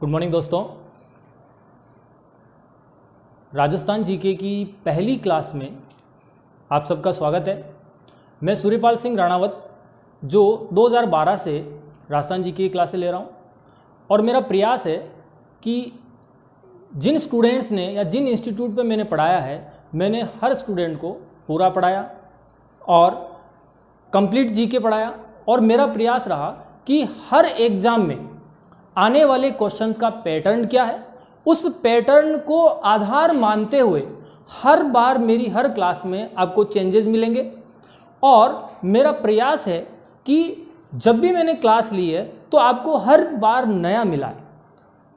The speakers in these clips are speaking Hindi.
गुड मॉर्निंग दोस्तों। राजस्थान जीके की पहली क्लास में आप सबका स्वागत है। मैं सूर्यपाल सिंह राणावत जो 2012 से राजस्थान जीके की क्लासें ले रहा हूं और मेरा प्रयास है कि जिन स्टूडेंट्स ने या जिन इंस्टीट्यूट पे मैंने पढ़ाया है मैंने हर स्टूडेंट को पूरा पढ़ाया और कंप्लीट जीके पढ़ाया और मेरा प्रयास रहा कि हर एग्ज़ाम में आने वाले क्वेश्चंस का पैटर्न क्या है, उस पैटर्न को आधार मानते हुए हर बार मेरी हर क्लास में आपको चेंजेस मिलेंगे। और मेरा प्रयास है कि जब भी मैंने क्लास ली है तो आपको हर बार नया मिला है।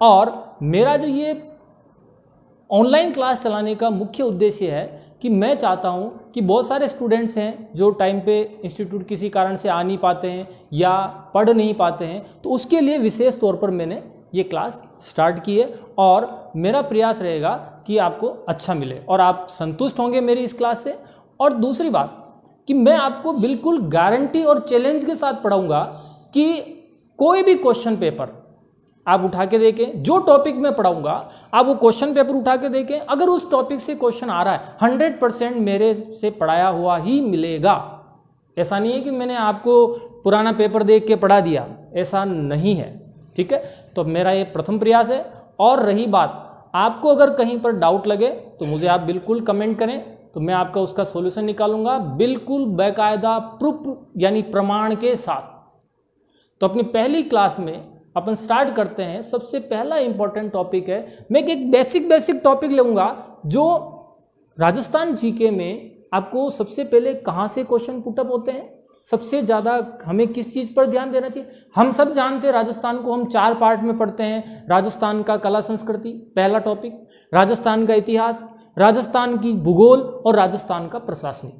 और मेरा जो ये ऑनलाइन क्लास चलाने का मुख्य उद्देश्य है कि मैं चाहता हूं कि बहुत सारे स्टूडेंट्स हैं जो टाइम पे इंस्टीट्यूट किसी कारण से आ नहीं पाते हैं या पढ़ नहीं पाते हैं, तो उसके लिए विशेष तौर पर मैंने ये क्लास स्टार्ट की है और मेरा प्रयास रहेगा कि आपको अच्छा मिले और आप संतुष्ट होंगे मेरी इस क्लास से। और दूसरी बात कि मैं आपको बिल्कुल गारंटी और चैलेंज के साथ पढ़ाऊंगा कि कोई भी क्वेश्चन पेपर आप उठा के देखें, जो टॉपिक मैं पढ़ाऊंगा आप वो क्वेश्चन पेपर उठा के देखें, अगर उस टॉपिक से क्वेश्चन आ रहा है 100% मेरे से पढ़ाया हुआ ही मिलेगा। ऐसा नहीं है कि मैंने आपको पुराना पेपर देख के पढ़ा दिया, ऐसा नहीं है, ठीक है। तो मेरा ये प्रथम प्रयास है। और रही बात, आपको अगर कहीं पर डाउट लगे तो मुझे आप बिल्कुल कमेंट करें, तो मैं आपका उसका सोल्यूशन निकालूंगा बिल्कुल बाकायदा प्रूफ यानी प्रमाण के साथ। तो अपनी पहली क्लास में अपन स्टार्ट करते हैं। सबसे पहला इंपॉर्टेंट टॉपिक है, मैं एक बेसिक टॉपिक लूंगा जो राजस्थान जीके में आपको सबसे पहले कहाँ से क्वेश्चन पुटअप होते हैं, सबसे ज़्यादा हमें किस चीज़ पर ध्यान देना चाहिए। हम सब जानते हैं राजस्थान को हम 4 पार्ट में पढ़ते हैं। राजस्थान का कला संस्कृति पहला टॉपिक, राजस्थान का इतिहास, राजस्थान की भूगोल और राजस्थान का प्रशासनिक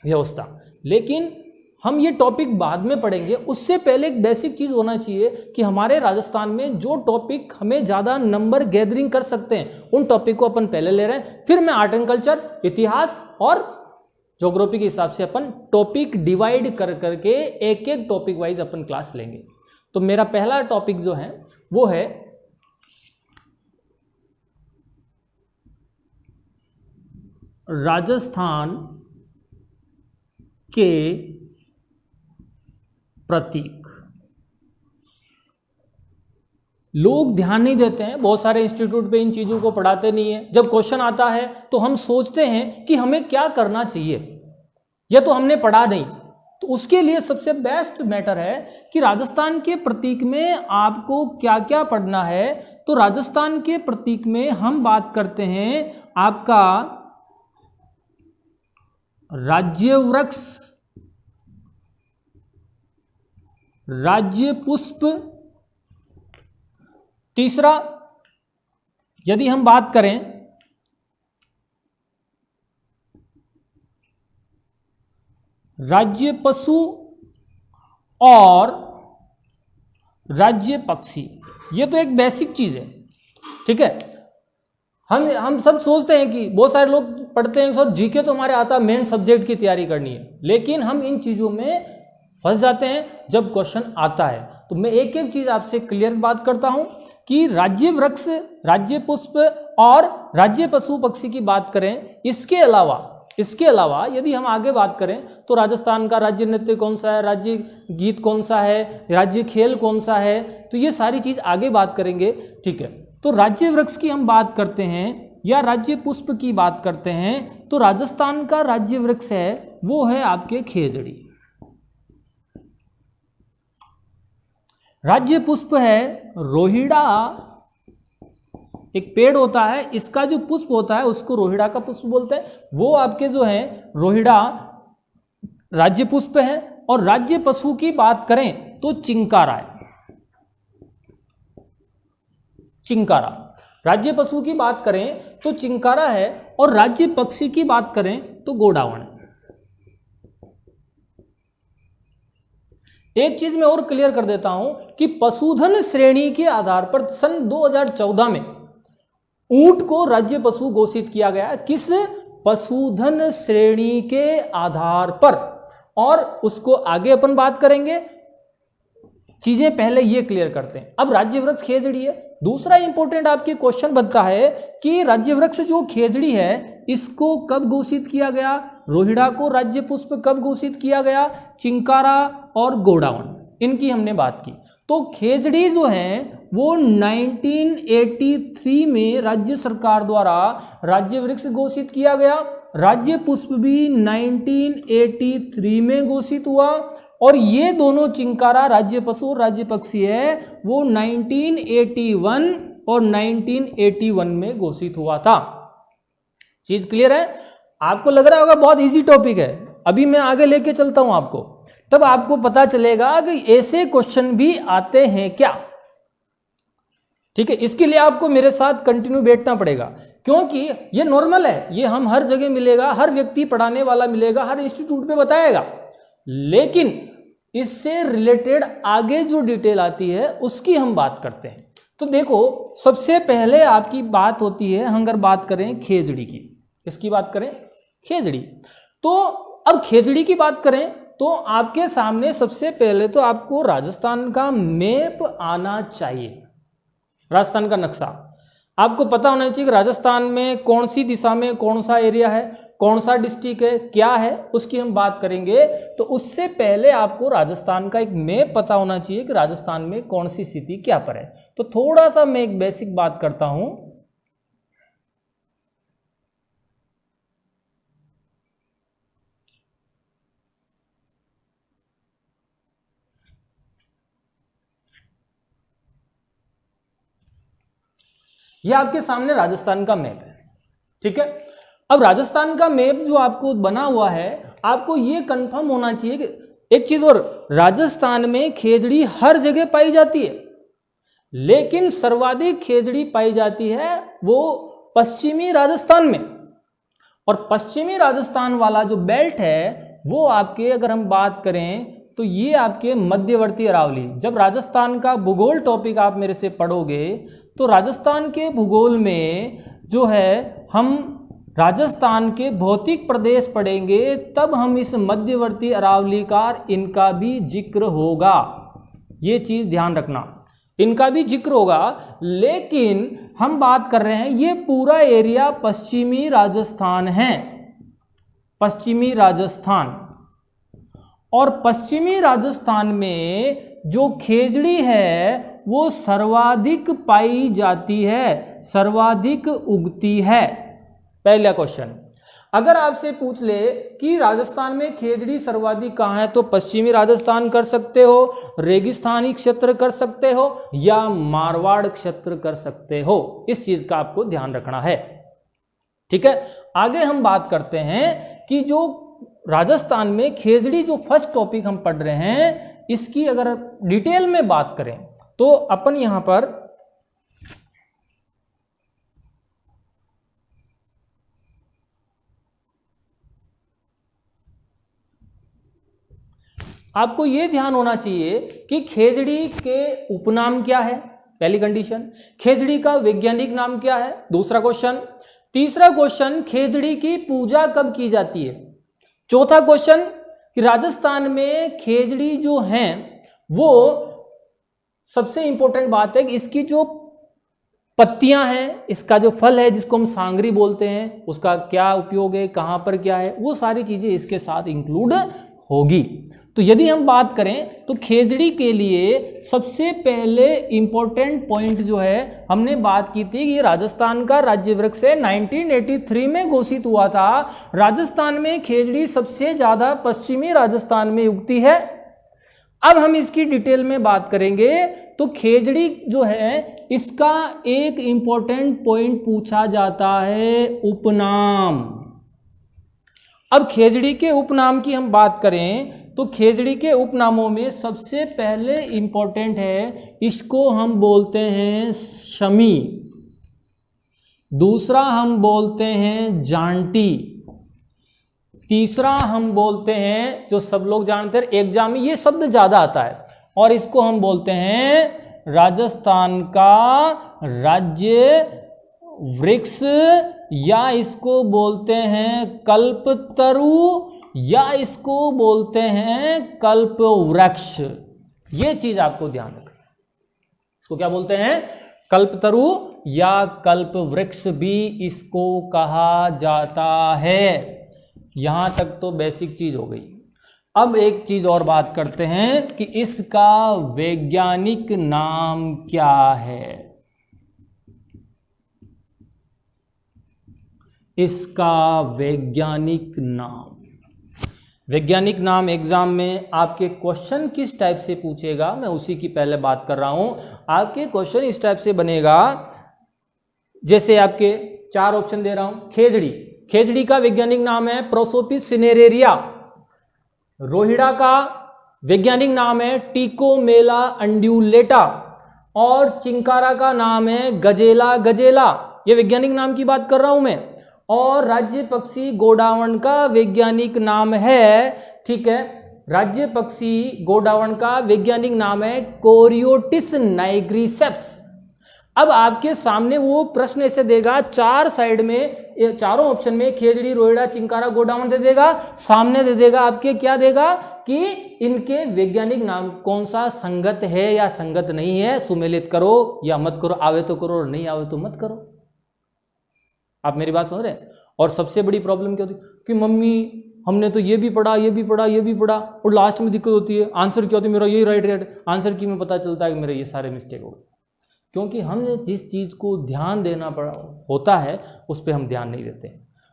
व्यवस्था। लेकिन हम ये टॉपिक बाद में पढ़ेंगे, उससे पहले एक बेसिक चीज़ होना चाहिए कि हमारे राजस्थान में जो टॉपिक हमें ज़्यादा नंबर गैदरिंग कर सकते हैं उन टॉपिक को अपन पहले ले रहे हैं। फिर मैं आर्ट एंड कल्चर, इतिहास और ज्योग्राफी के हिसाब से अपन टॉपिक डिवाइड कर करके एक एक टॉपिक वाइज अपन क्लास लेंगे। तो मेरा पहला टॉपिक जो है वो है राजस्थान के प्रतीक। लोग ध्यान नहीं देते हैं, बहुत सारे इंस्टीट्यूट पे इन चीजों को पढ़ाते नहीं है। जब क्वेश्चन आता है तो हम सोचते हैं कि हमें क्या करना चाहिए, या तो हमने पढ़ा नहीं। तो उसके लिए सबसे बेस्ट मैटर है कि राजस्थान के प्रतीक में आपको क्या क्या पढ़ना है। तो राजस्थान के प्रतीक में हम बात करते हैं आपका राज्य वृक्ष, राज्य पुष्प। तीसरा, यदि हम बात करें राज्य पशु और राज्य पक्षी, ये तो एक बेसिक चीज है, ठीक है। हम सब सोचते हैं कि बहुत सारे लोग पढ़ते हैं सर जीके तो हमारे आता, मेन सब्जेक्ट की तैयारी करनी है, लेकिन हम इन चीजों में फंस जाते हैं जब क्वेश्चन आता है। तो मैं एक एक चीज आपसे क्लियर बात करता हूं कि राज्य वृक्ष, राज्य पुष्प और राज्य पशु पक्षी की बात करें। इसके अलावा यदि हम आगे बात करें तो राजस्थान का राज्य नृत्य कौन सा है, राज्य गीत कौन सा है, राज्य खेल कौन सा है, तो ये सारी चीज आगे बात करेंगे, ठीक है। तो राज्य वृक्ष की हम बात करते हैं या राज्य पुष्प की बात करते हैं, तो राजस्थान का राज्य वृक्ष है वो है आपके खेजड़ी। राज्य पुष्प है रोहिड़ा, एक पेड़ होता है, इसका जो पुष्प होता है उसको रोहिड़ा का पुष्प बोलते हैं, वो आपके जो है रोहिड़ा राज्य पुष्प है। और राज्य पशु की बात करें तो चिंकारा है, चिंकारा। राज्य पशु की बात करें तो चिंकारा है और राज्य पक्षी की बात करें तो गोडावण है। एक चीज मैं और क्लियर कर देता हूं कि पशुधन श्रेणी के आधार पर सन 2014 में ऊंट को राज्य पशु घोषित किया गया। किस पशुधन श्रेणी के आधार पर, और उसको आगे अपन बात करेंगे। चीजें पहले ये क्लियर करते हैं। अब राज्य वृक्ष खेजड़ी है। दूसरा इंपॉर्टेंट आपके क्वेश्चन बनता है कि राज्य वृक्ष जो खेजड़ी है इसको कब घोषित किया गया, रोहिड़ा को राज्य पुष्प कब घोषित किया गया, चिंकारा और गोडावण, इनकी हमने बात की। तो खेजड़ी जो है वो 1983 में राज्य सरकार द्वारा राज्य वृक्ष घोषित किया गया। राज्य पुष्प भी 1983 में घोषित हुआ और ये दोनों चिंकारा राज्य पशु और राज्य पक्षी है वो 1981 और 1981 में घोषित हुआ था। चीज क्लियर है? आपको लग रहा होगा बहुत इजी टॉपिक है, अभी मैं आगे लेके चलता हूं आपको, तब आपको पता चलेगा कि ऐसे क्वेश्चन भी आते हैं क्या। ठीक है, इसके लिए आपको मेरे साथ कंटिन्यू बैठना पड़ेगा क्योंकि ये नॉर्मल है, ये हम हर जगह मिलेगा, हर व्यक्ति पढ़ाने वाला मिलेगा, हर इंस्टीट्यूट पे बताएगा, लेकिन इससे रिलेटेड आगे जो डिटेल आती है उसकी हम बात करते हैं। तो देखो, सबसे पहले आपकी बात होती है, हम अगर बात करें खेजड़ी की, किसकी बात करें? खेजड़ी। तो अब खेजड़ी की बात करें तो आपके सामने सबसे पहले तो आपको राजस्थान का मैप आना चाहिए, राजस्थान का नक्शा आपको पता होना चाहिए कि राजस्थान में कौन सी दिशा में कौन सा एरिया है, कौन सा डिस्ट्रिक्ट है, क्या है, उसकी हम बात करेंगे। तो उससे पहले आपको राजस्थान का एक मैप पता होना चाहिए कि राजस्थान में कौन सी स्थिति क्या पर है। तो थोड़ा सा मैं एक बेसिक बात करता हूं। यह आपके सामने राजस्थान का मैप है, ठीक है। अब राजस्थान का मैप जो आपको बना हुआ है, आपको यह कंफर्म होना चाहिए कि एक चीज और, राजस्थान में खेजड़ी हर जगह पाई जाती है, लेकिन सर्वाधिक खेजड़ी पाई जाती है वो पश्चिमी राजस्थान में। और पश्चिमी राजस्थान वाला जो बेल्ट है वो आपके, अगर हम बात करें तो ये आपके मध्यवर्ती अरावली। जब राजस्थान का भूगोल टॉपिक आप मेरे से पढ़ोगे तो राजस्थान के भूगोल में जो है हम राजस्थान के भौतिक प्रदेश पढ़ेंगे, तब हम इस मध्यवर्ती अरावली का इनका भी जिक्र होगा। ये चीज ध्यान रखना, इनका भी जिक्र होगा। लेकिन हम बात कर रहे हैं ये पूरा एरिया पश्चिमी राजस्थान है, पश्चिमी राजस्थान। और पश्चिमी राजस्थान में जो खेजड़ी है वो सर्वाधिक पाई जाती है, सर्वाधिक उगती है। पहला क्वेश्चन, अगर आपसे पूछ ले कि राजस्थान में खेजड़ी सर्वाधिक कहाँ है, तो पश्चिमी राजस्थान कर सकते हो, रेगिस्तानी क्षेत्र कर सकते हो, या मारवाड़ क्षेत्र कर सकते हो। इस चीज का आपको ध्यान रखना है, ठीक है। आगे हम बात करते हैं कि जो राजस्थान में खेजड़ी जो फर्स्ट टॉपिक हम पढ़ रहे हैं, इसकी अगर डिटेल में बात करें तो अपन यहां पर आपको यह ध्यान होना चाहिए कि खेजड़ी के उपनाम क्या है, पहली कंडीशन। खेजड़ी का वैज्ञानिक नाम क्या है, दूसरा क्वेश्चन। तीसरा क्वेश्चन, खेजड़ी की पूजा कब की जाती है। चौथा क्वेश्चन कि राजस्थान में खेजड़ी जो हैं वो, सबसे इंपॉर्टेंट बात है कि इसकी जो पत्तियां हैं, इसका जो फल है जिसको हम सांगरी बोलते हैं, उसका क्या उपयोग है, कहां पर क्या है, वो सारी चीजें इसके साथ इंक्लूड होगी। तो यदि हम बात करें तो खेजड़ी के लिए सबसे पहले इंपॉर्टेंट पॉइंट जो है, हमने बात की थी कि राजस्थान का राज्य वृक्ष है, 1983 में घोषित हुआ था। राजस्थान में खेजड़ी सबसे ज्यादा पश्चिमी राजस्थान में उगती है। अब हम इसकी डिटेल में बात करेंगे। तो खेजड़ी जो है इसका एक इंपॉर्टेंट पॉइंट पूछा जाता है, उपनाम। अब खेजड़ी के उपनाम की हम बात करें तो खेजड़ी के उपनामों में सबसे पहले इंपॉर्टेंट है, इसको हम बोलते हैं शमी, दूसरा हम बोलते हैं जांटी, तीसरा हम बोलते हैं, जो सब लोग जानते हैं, एग्जाम में ये शब्द ज्यादा आता है, और इसको हम बोलते हैं राजस्थान का राज्य वृक्ष, या इसको बोलते हैं कल्पतरु, या इसको बोलते हैं कल्प वृक्ष। ये चीज आपको ध्यान रखना। इसको क्या बोलते हैं? कल्पतरु या कल्प वृक्ष भी इसको कहा जाता है। यहां तक तो बेसिक चीज हो गई। अब एक चीज और बात करते हैं कि इसका वैज्ञानिक नाम क्या है। इसका वैज्ञानिक नाम, वैज्ञानिक नाम एग्जाम में आपके क्वेश्चन किस टाइप से पूछेगा, मैं उसी की पहले बात कर रहा हूं। आपके क्वेश्चन इस टाइप से बनेगा, जैसे आपके 4 ऑप्शन दे रहा हूं। खेजड़ी, खेजड़ी का वैज्ञानिक नाम है प्रोसोपिस सिनेरेरिया। रोहिड़ा का वैज्ञानिक नाम है टिकोमेला अंड्यूलेटा। और चिंकारा का नाम है गजेला गजेला। ये वैज्ञानिक नाम की बात कर रहा हूं मैं। और राज्य पक्षी गोडावण का वैज्ञानिक नाम है, ठीक है, राज्य पक्षी गोडावण का वैज्ञानिक नाम है कोरियोटिस नाइग्रिसेप्स। अब आपके सामने वो प्रश्न ऐसे देगा, 4 साइड में, चारों ऑप्शन में खेजड़ी, रोहिड़ा, चिंकारा, गोडावण दे देगा। सामने दे देगा आपके, क्या देगा कि इनके वैज्ञानिक नाम कौन सा संगत है या संगत नहीं है, सुमेलित करो या मत करो, आवे तो करो और नहीं आवे तो मत करो। आप मेरी बात समझ रहे हैं? और सबसे बड़ी प्रॉब्लम क्या होती है कि मम्मी हमने तो ये भी पढ़ा, ये भी पढ़ा, ये भी पढ़ा, और लास्ट में दिक्कत होती है, आंसर क्या होती है मेरा यही राइट आंसर की में पता चलता है कि मेरे ये सारे मिस्टेक हो गए। क्योंकि हमने जिस चीज़ को ध्यान देना पड़ा होता है उस पर हम ध्यान नहीं देते।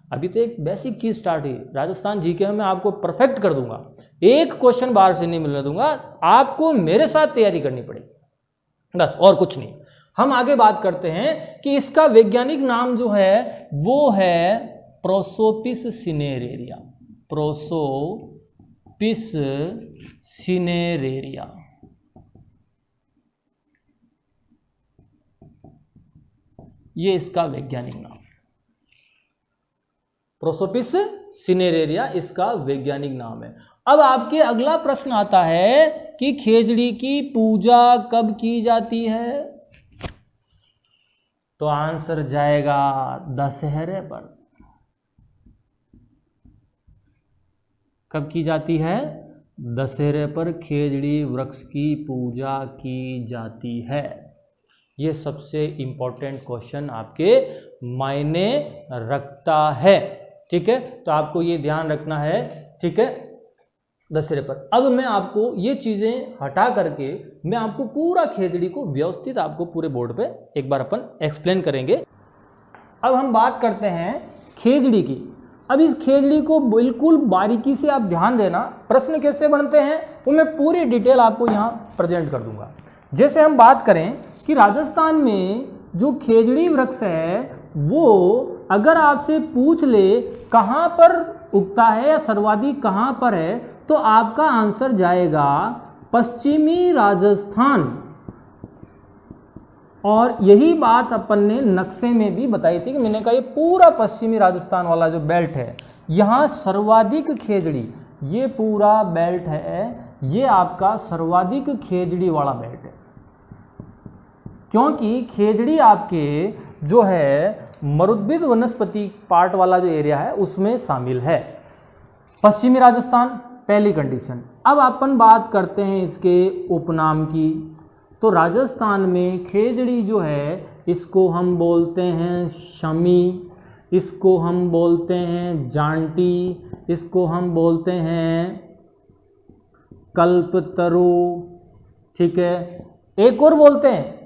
अभी तो एक बेसिक चीज़ स्टार्ट हुई, राजस्थान जीके में मैं आपको परफेक्ट कर दूंगा, एक क्वेश्चन बाहर से नहीं मिलने दूंगा, आपको मेरे साथ तैयारी करनी पड़ेगी, बस और कुछ नहीं। हम आगे बात करते हैं कि इसका वैज्ञानिक नाम जो है वो है प्रोसोपिस सिनेरेरिया। Prosopis cineraria. ये इसका वैज्ञानिक नाम, प्रोसोपिस सिनेरेरिया इसका वैज्ञानिक नाम है। अब आपके अगला प्रश्न आता है कि खेजड़ी की पूजा कब की जाती है? तो आंसर जाएगा दशहरे पर। कब की जाती है? दशहरे पर खेजड़ी वृक्ष की पूजा की जाती है। ये सबसे इंपॉर्टेंट क्वेश्चन आपके मायने रखता है, ठीक है। तो आपको ये ध्यान रखना है, ठीक है, दशहरे पर। अब मैं आपको ये चीज़ें हटा करके मैं आपको पूरा खेजड़ी को व्यवस्थित आपको पूरे बोर्ड पे एक बार अपन एक्सप्लेन करेंगे। अब हम बात करते हैं खेजड़ी की। अब इस खेजड़ी को बिल्कुल बारीकी से आप ध्यान देना, प्रश्न कैसे बनते हैं वो मैं पूरी डिटेल आपको यहाँ प्रेजेंट कर दूंगा। जैसे हम बात करें कि राजस्थान में जो खेजड़ी वृक्ष है वो अगर आपसे पूछ ले कहाँ पर उगता है या सर्वाधिक कहाँ पर है, तो आपका आंसर जाएगा पश्चिमी राजस्थान। और यही बात अपन ने नक्शे में भी बताई थी कि मैंने कहा ये पूरा पश्चिमी राजस्थान वाला जो बेल्ट है यहाँ सर्वाधिक खेजड़ी, ये पूरा बेल्ट है, ये आपका सर्वाधिक खेजड़ी वाला बेल्ट है। क्योंकि खेजड़ी आपके जो है मरुद्भिद वनस्पति पार्ट वाला जो एरिया है उसमें शामिल है। पश्चिमी राजस्थान पहली कंडीशन। अब अपन बात करते हैं इसके उपनाम की। तो राजस्थान में खेजड़ी जो है इसको हम बोलते हैं शमी, इसको हम बोलते हैं जांटी, इसको हम बोलते हैं कल्पतरु, ठीक है। एक और बोलते हैं,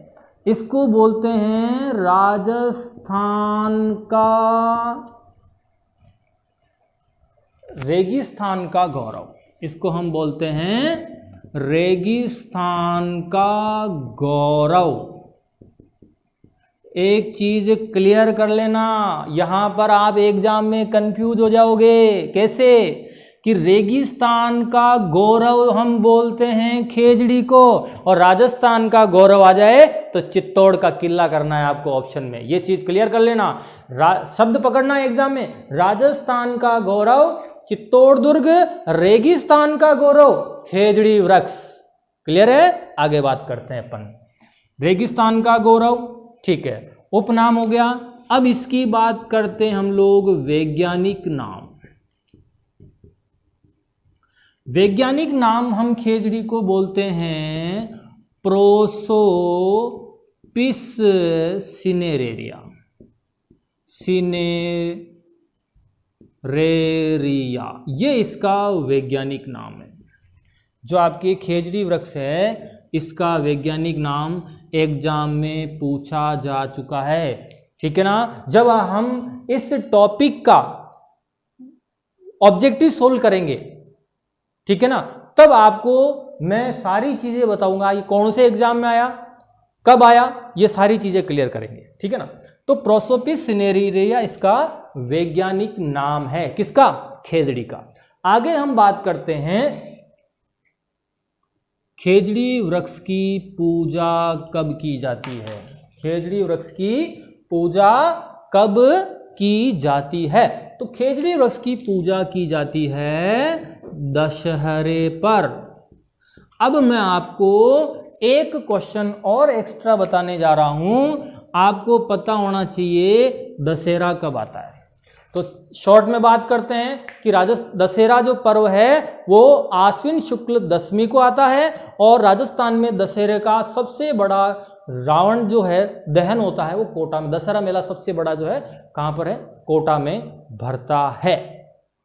इसको बोलते हैं राजस्थान का रेगिस्तान का गौरव, इसको हम बोलते हैं रेगिस्तान का गौरव। एक चीज क्लियर कर लेना, यहां पर आप एग्जाम में कंफ्यूज हो जाओगे। कैसे? कि रेगिस्तान का गौरव हम बोलते हैं खेजड़ी को, और राजस्थान का गौरव आ जाए तो चित्तौड़ का किला करना है आपको ऑप्शन में। ये चीज क्लियर कर लेना, शब्द पकड़ना है एग्जाम में। राजस्थान का गौरव चित्तौड़ दुर्ग, रेगिस्तान का गौरव खेजड़ी वृक्ष। क्लियर है? आगे बात करते हैं अपन। रेगिस्तान का गौरव, ठीक है, उपनाम हो गया। अब इसकी बात करते हैं हम लोग वैज्ञानिक नाम। वैज्ञानिक नाम हम खेजड़ी को बोलते हैं प्रोसोपिस सिनेरेरिया। सिनेरेरिया ये इसका वैज्ञानिक नाम है। जो आपके खेजड़ी वृक्ष है इसका वैज्ञानिक नाम एग्जाम में पूछा जा चुका है, ठीक है ना। जब हम इस टॉपिक का ऑब्जेक्टिव सोल्व करेंगे, ठीक है ना, तब आपको मैं सारी चीजें बताऊंगा, ये कौन से एग्जाम में आया, कब आया, ये सारी चीजें क्लियर करेंगे, ठीक है ना। तो प्रोसोपिस सिनेरेरिया इसका वैज्ञानिक नाम है, किसका, खेजड़ी का। आगे हम बात करते हैं खेजड़ी वृक्ष की पूजा कब की जाती है। खेजड़ी वृक्ष की पूजा कब की जाती है। तो खेजड़ी वृक्ष की पूजा की जाती है दशहरे पर। अब मैं आपको एक क्वेश्चन और एक्स्ट्रा बताने जा रहा हूं। आपको पता होना चाहिए दशहरा कब आता है। तो शॉर्ट में बात करते हैं कि दशहरा जो पर्व है वो आश्विन शुक्ल दशमी को आता है और राजस्थान में दशहरे का सबसे बड़ा रावण जो है दहन होता है वो कोटा में। दशहरा मेला सबसे बड़ा जो है कहां पर है, कोटा में भरता है।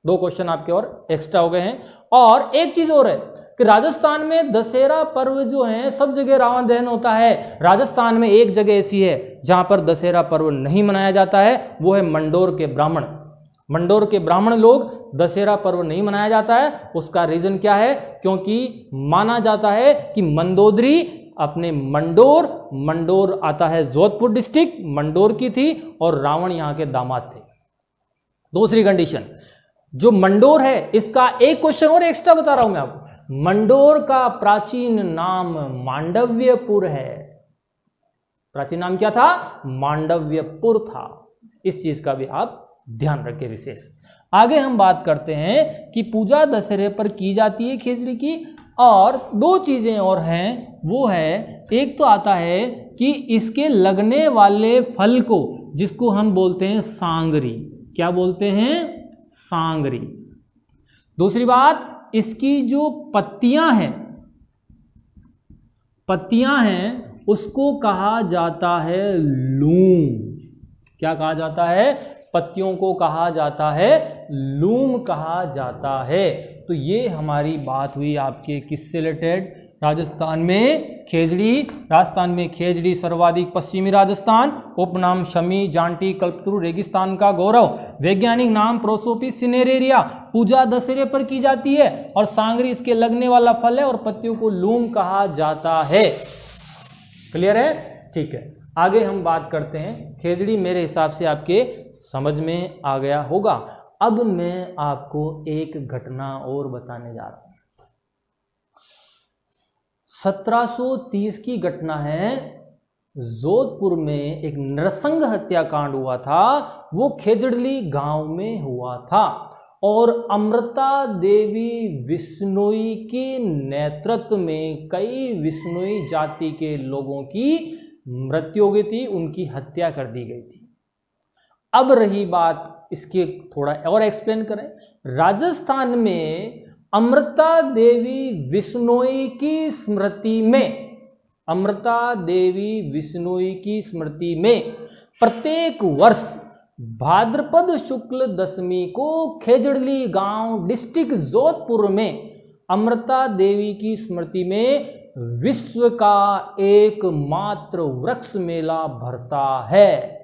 दो क्वेश्चन आपके और एक्स्ट्रा हो गए हैं। और एक चीज और है कि राजस्थान में दशहरा पर्व जो है सब जगह रावण दहन होता है। राजस्थान में एक जगह ऐसी है जहां पर दशहरा पर्व नहीं मनाया जाता है, वो है मंडोर के ब्राह्मण। मंडोर के ब्राह्मण लोग दशहरा पर्व नहीं मनाया जाता है। उसका रीजन क्या है, क्योंकि माना जाता है कि मंदोदरी अपने मंडोर आता है जोधपुर डिस्ट्रिक्ट, मंडोर की थी और रावण यहां के दामाद थे। दूसरी कंडीशन, जो मंडोर है इसका एक क्वेश्चन और एक्स्ट्रा बता रहा हूं मैं आपको। मंडोर का प्राचीन नाम मांडव्यपुर है। प्राचीन नाम क्या था, मांडव्यपुर था। इस चीज का भी आप ध्यान रखें विशेष। आगे हम बात करते हैं कि पूजा दशहरे पर की जाती है खेजड़ी की, और दो चीजें और हैं। वो है, एक तो आता है कि इसके लगने वाले फल को, जिसको हम बोलते हैं सांगरी, क्या बोलते हैं, सांगरी। दूसरी बात, इसकी जो पत्तियां हैं उसको कहा जाता है लूम। क्या कहा जाता है, पत्तियों को कहा जाता है लूम कहा जाता है। तो ये हमारी बात हुई आपके किससे रिलेटेड, राजस्थान में खेजड़ी सर्वाधिक पश्चिमी राजस्थान, उपनाम शमी, जांटी, कल्पतरु, रेगिस्तान का गौरव, वैज्ञानिक नाम प्रोसोपिस सिनेरेरिया, पूजा दशहरे पर की जाती है और सांगरी इसके लगने वाला फल है और पत्तियों को लूम कहा जाता है। क्लियर है, ठीक है। आगे हम बात करते हैं, खेजड़ी मेरे हिसाब से आपके समझ में आ गया होगा। अब मैं आपको एक घटना और बताने जा रहा हूं। 1730 की घटना है, जोधपुर में एक नरसंग हत्याकांड हुआ था। वो खेजड़ली गांव में हुआ था और अमृता देवी विश्नोई के नेतृत्व में कई विश्नोई जाति के लोगों की मृत्यु हो गई थी, उनकी हत्या कर दी गई थी। अब रही बात, इसके थोड़ा और एक्सप्लेन करें। राजस्थान में अमृता देवी विश्नोई की स्मृति में प्रत्येक वर्ष भाद्रपद शुक्ल दशमी को खेजड़ली गांव डिस्ट्रिक्ट जोधपुर में अमृता देवी की स्मृति में विश्व का एकमात्र वृक्ष मेला भरता है।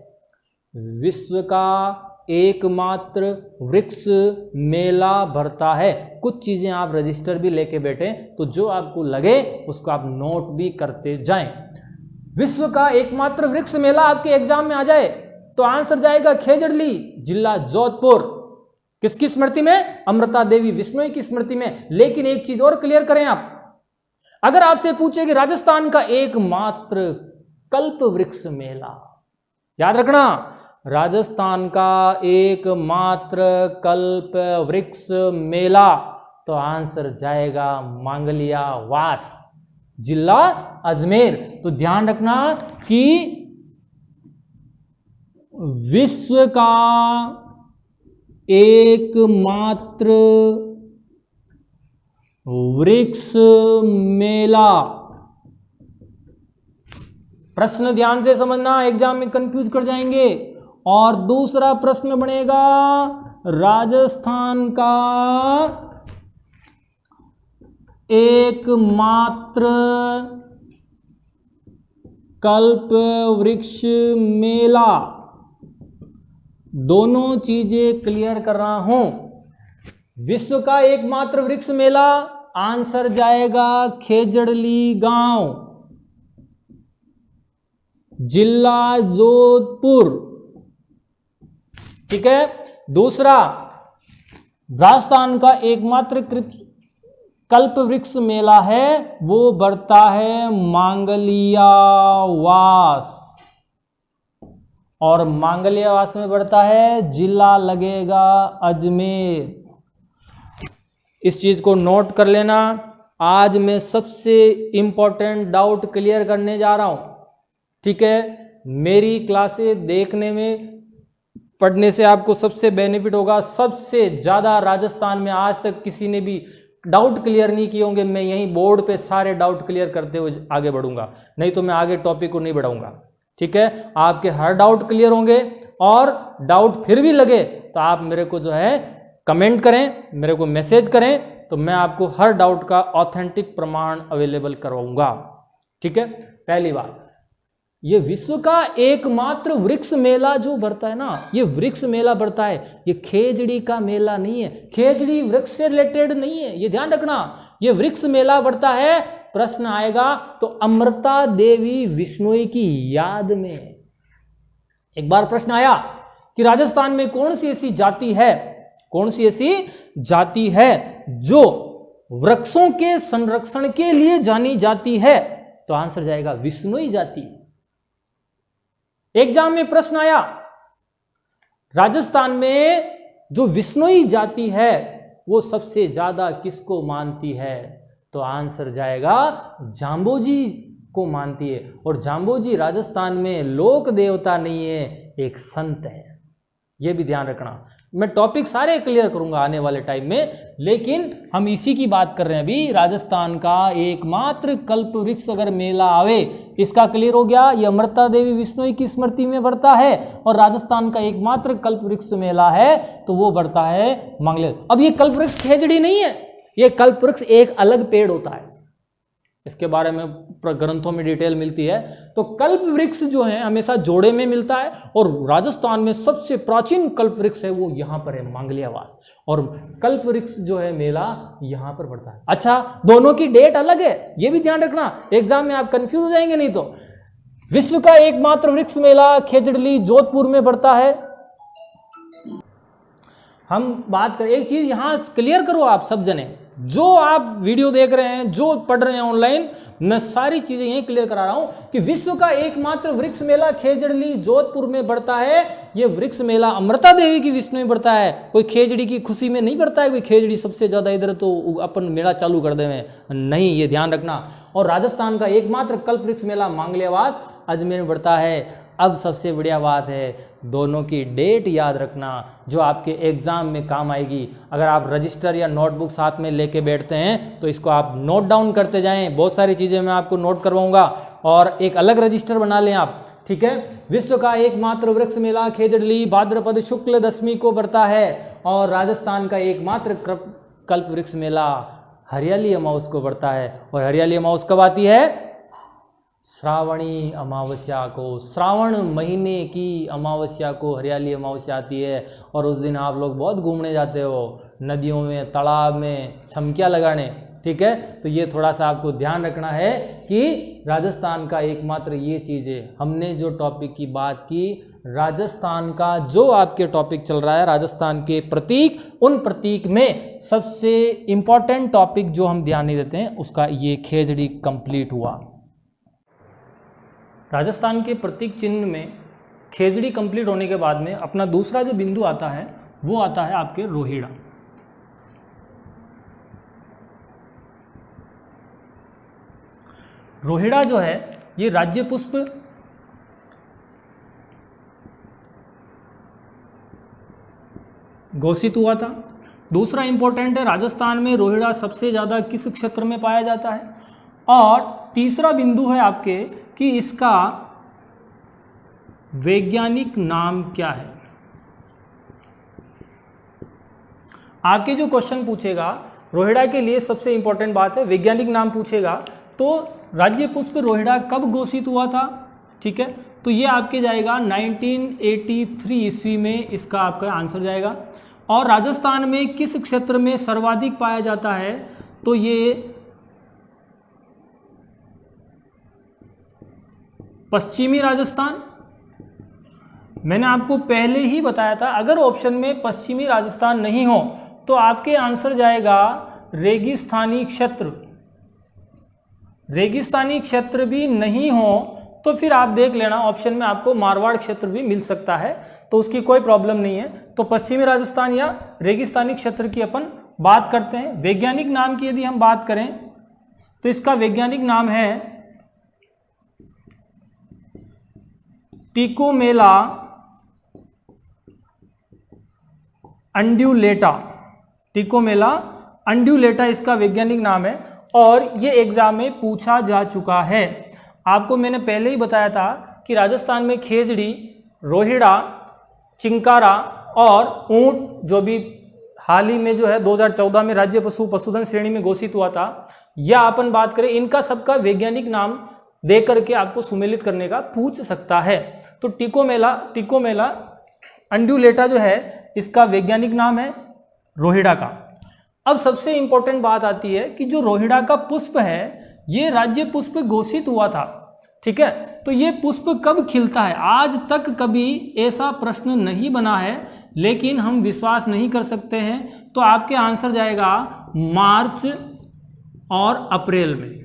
विश्व का एकमात्र वृक्ष मेला भरता है। कुछ चीजें आप रजिस्टर भी लेके बैठे, तो जो आपको लगे उसको आप नोट भी करते जाएं। विश्व का एकमात्र वृक्ष मेला आपके एग्जाम में आ जाए तो आंसर जाएगा खेजड़ली, जिला जोधपुर। किसकी स्मृति में, अमृता देवी विश्नोई की स्मृति में। लेकिन एक चीज और क्लियर करें आप, अगर आपसे पूछे कि राजस्थान का एकमात्र कल्प वृक्ष मेला, याद रखना, राजस्थान का एकमात्र कल्प वृक्ष मेला, तो आंसर जाएगा मांगलिया वास, जिला अजमेर। तो ध्यान रखना कि विश्व का एकमात्र वृक्ष मेला। प्रश्न ध्यान से समझना, एग्जाम में कंफ्यूज कर जाएंगे। और दूसरा प्रश्न बनेगा राजस्थान का एकमात्र कल्प वृक्ष मेला। दोनों चीजें क्लियर कर रहा हूं। विश्व का एकमात्र वृक्ष मेला, आंसर जाएगा खेजड़ली गांव, जिला जोधपुर। ठीक है। दूसरा, राजस्थान का एकमात्र कल्प वृक्ष मेला है, वो बढ़ता है मांगलियावास, और मांगलियावास में बढ़ता है, जिला लगेगा अजमेर। इस चीज को नोट कर लेना। आज मैं सबसे इंपॉर्टेंट डाउट क्लियर करने जा रहा हूं। ठीक है। मेरी क्लासें देखने में, पढ़ने से आपको सबसे बेनिफिट होगा। सबसे ज्यादा राजस्थान में आज तक किसी ने भी डाउट क्लियर नहीं किए होंगे, मैं यहीं बोर्ड पे सारे डाउट क्लियर करते हुए आगे बढ़ूंगा, नहीं तो मैं आगे टॉपिक को नहीं बढ़ाऊंगा। ठीक है। आपके हर डाउट क्लियर होंगे, और डाउट फिर भी लगे तो आप मेरे को जो है कमेंट करें, मेरे को मैसेज करें, तो मैं आपको हर डाउट का ऑथेंटिक प्रमाण अवेलेबल करवाऊंगा। ठीक है। पहली बात, ये विश्व का एकमात्र वृक्ष मेला जो बढ़ता है ना, ये वृक्ष मेला बढ़ता है, ये खेजड़ी का मेला नहीं है। खेजड़ी वृक्ष से रिलेटेड नहीं है, ये ध्यान रखना। ये वृक्ष मेला बढ़ता है, प्रश्न आएगा तो अमृता देवी विश्नोई की याद में। एक बार प्रश्न आया कि राजस्थान में कौन सी ऐसी जाति है, कौन सी ऐसी जाति है जो वृक्षों के संरक्षण के लिए जानी जाती है, तो आंसर जाएगा विश्नोई जाति। एग्जाम में प्रश्न आया राजस्थान में जो विश्नोई जाति है वो सबसे ज्यादा किसको मानती है, तो आंसर जाएगा जाम्बोजी को मानती है। और जाम्बोजी राजस्थान में लोक देवता नहीं है, एक संत है। यह भी ध्यान रखना। मैं टॉपिक सारे क्लियर करूंगा आने वाले टाइम में, लेकिन हम इसी की बात कर रहे हैं अभी। राजस्थान का एकमात्र कल्प वृक्ष अगर मेला आवे, इसका क्लियर हो गया। ये अमृता देवी विश्नोई की स्मृति में बढ़ता है, और राजस्थान का एकमात्र कल्प वृक्ष मेला है तो वो बढ़ता है मंगलेर। अब ये कल्प वृक्ष खेजड़ी नहीं है, ये कल्प वृक्ष एक अलग पेड़ होता है, इसके बारे में ग्रंथों में डिटेल मिलती है। तो कल्प वृक्ष जो है हमेशा जोड़े में मिलता है, और राजस्थान में सबसे प्राचीन कल्प वृक्ष है वो यहां पर है, मांगलियावास। और कल्प वृक्ष जो है मेला यहां पर बढ़ता है। अच्छा, दोनों की डेट अलग है, ये भी ध्यान रखना, एग्जाम में आप कंफ्यूज हो जाएंगे नहीं तो। विश्व का एकमात्र वृक्ष मेला खेजड़ली जोधपुर में बढ़ता है। हम बात करें, एक चीज यहां क्लियर करो आप सब जने, जो आप वीडियो देख रहे हैं, जो पढ़ रहे हैं ऑनलाइन, मैं सारी चीजें यही क्लियर करा रहा हूं कि विश्व का एकमात्र वृक्ष मेला खेजड़ली जोधपुर में बढ़ता है। यह वृक्ष मेला अमृता देवी की विष्णु में बढ़ता है, कोई खेजड़ी की खुशी में नहीं बढ़ता है। कोई खेजड़ी सबसे ज्यादा इधर तो अपन मेला चालू कर दे नहीं, ये ध्यान रखना। और राजस्थान का एकमात्र कल्प वृक्ष मेला मांगलियावास अजमेर में बढ़ता है। अब सबसे बढ़िया बात है, दोनों की डेट याद रखना जो आपके एग्जाम में काम आएगी। अगर आप रजिस्टर या नोटबुक साथ में लेके बैठते हैं तो इसको आप नोट डाउन करते जाएं। बहुत सारी चीज़ें मैं आपको नोट करवाऊंगा, और एक अलग रजिस्टर बना लें आप। ठीक है। विश्व का एकमात्र वृक्ष मेला खेजड़ली भाद्रपद शुक्ल दशमी को बढ़ता है, और राजस्थान का एकमात्र कल्प वृक्ष मेला हरियाली अमावस को बढ़ता है। और हरियाली अमावस कब आती है? श्रावणी अमावस्या को, श्रावण महीने की अमावस्या को हरियाली अमावस्या आती है। और उस दिन आप लोग बहुत घूमने जाते हो, नदियों में, तालाब में, छमकियाँ लगाने। ठीक है। तो ये थोड़ा सा आपको ध्यान रखना है कि राजस्थान का एकमात्र ये चीज़ है। हमने जो टॉपिक की बात की, राजस्थान का जो आपके टॉपिक चल रहा है, राजस्थान के प्रतीक, उन प्रतीक में सबसे इम्पॉर्टेंट टॉपिक जो हम ध्यान नहीं देते हैं उसका ये खेजड़ी कंप्लीट हुआ। राजस्थान के प्रतीक चिन्ह में खेजड़ी कंप्लीट होने के बाद में अपना दूसरा जो बिंदु आता है वो आता है आपके रोहिड़ा। रोहिड़ा जो है ये राज्य पुष्प घोषित हुआ था। दूसरा इंपॉर्टेंट है, राजस्थान में रोहिड़ा सबसे ज़्यादा किस क्षेत्र में पाया जाता है। और तीसरा बिंदु है आपके कि इसका वैज्ञानिक नाम क्या है। आपके जो क्वेश्चन पूछेगा रोहिड़ा के लिए सबसे इंपॉर्टेंट बात है वैज्ञानिक नाम पूछेगा, तो राज्य पुष्प रोहिड़ा कब घोषित हुआ था, ठीक है, तो ये आपके जाएगा 1983 ईस्वी में, इसका आपका आंसर जाएगा। और राजस्थान में किस क्षेत्र में सर्वाधिक पाया जाता है, तो ये पश्चिमी राजस्थान। मैंने आपको पहले ही बताया था अगर ऑप्शन में पश्चिमी राजस्थान नहीं हो तो आपके आंसर जाएगा रेगिस्तानी क्षेत्र। रेगिस्तानी क्षेत्र भी नहीं हो तो फिर आप देख लेना ऑप्शन में आपको मारवाड़ क्षेत्र भी मिल सकता है, तो उसकी कोई प्रॉब्लम नहीं है। तो पश्चिमी राजस्थान या रेगिस्तानी क्षेत्र की अपन बात करते हैं। वैज्ञानिक नाम की यदि हम बात करें तो इसका वैज्ञानिक नाम है टिकोमेला अंड्यूलेटा। टिकोमेला अंड्यूलेटा इसका वैज्ञानिक नाम है और ये एग्जाम में पूछा जा चुका है। आपको मैंने पहले ही बताया था कि राजस्थान में खेजड़ी, रोहिड़ा, चिंकारा और ऊंट जो भी हाल ही में जो है 2014 में राज्य पशुधन श्रेणी में घोषित हुआ था, या अपन बात करें इनका सबका वैज्ञानिक नाम दे करके आपको सुमेलित करने का पूछ सकता है। तो टिकोमेला अंड्यूलेटा जो है इसका वैज्ञानिक नाम है रोहिड़ा का। अब सबसे इंपॉर्टेंट बात आती है कि जो रोहिड़ा का पुष्प है ये राज्य पुष्प घोषित हुआ था, ठीक है, तो ये पुष्प कब खिलता है, आज तक कभी ऐसा प्रश्न नहीं बना है, लेकिन हम विश्वास नहीं कर सकते हैं। तो आपके आंसर जाएगा मार्च और अप्रैल में।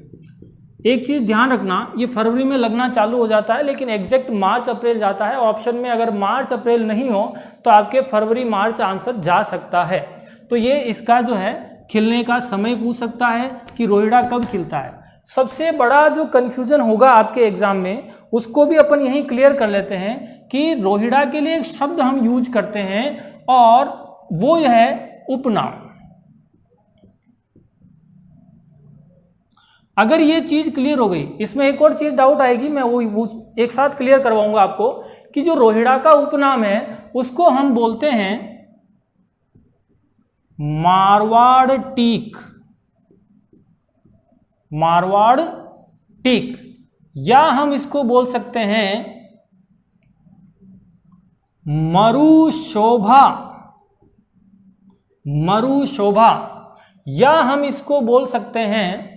एक चीज ध्यान रखना, ये फरवरी में लगना चालू हो जाता है लेकिन एग्जैक्ट मार्च अप्रैल जाता है। ऑप्शन में अगर मार्च अप्रैल नहीं हो तो आपके फरवरी मार्च आंसर जा सकता है। तो ये इसका जो है खिलने का समय पूछ सकता है कि रोहिड़ा कब खिलता है। सबसे बड़ा जो कंफ्यूजन होगा आपके एग्जाम में उसको भी अपन यही क्लियर कर लेते हैं कि रोहिड़ा के लिए एक शब्द हम यूज करते हैं और वो है उपनाम। अगर ये चीज क्लियर हो गई, इसमें एक और चीज डाउट आएगी, मैं वो एक साथ क्लियर करवाऊंगा आपको कि जो रोहिड़ा का उपनाम है उसको हम बोलते हैं मारवाड़ टीक। मारवाड़ टीक, या हम इसको बोल सकते हैं मरुशोभा। मरुशोभा, या हम इसको बोल सकते हैं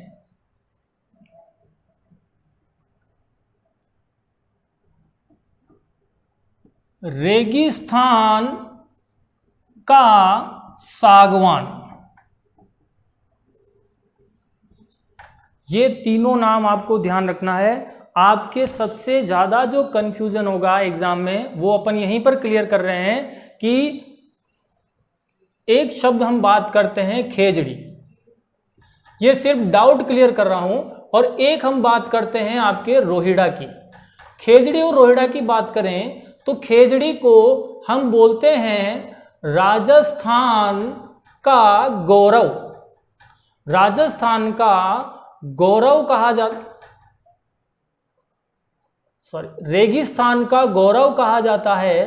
रेगिस्तान का सागवान। ये तीनों नाम आपको ध्यान रखना है। आपके सबसे ज्यादा जो कंफ्यूजन होगा एग्जाम में वो अपन यहीं पर क्लियर कर रहे हैं कि एक शब्द हम बात करते हैं खेजड़ी, ये सिर्फ डाउट क्लियर कर रहा हूं, और एक हम बात करते हैं आपके रोहिड़ा की। खेजड़ी और रोहिड़ा की बात करें तो खेजड़ी को हम बोलते हैं राजस्थान का गौरव। राजस्थान का गौरव कहा जाता, रेगिस्तान का गौरव कहा जाता है,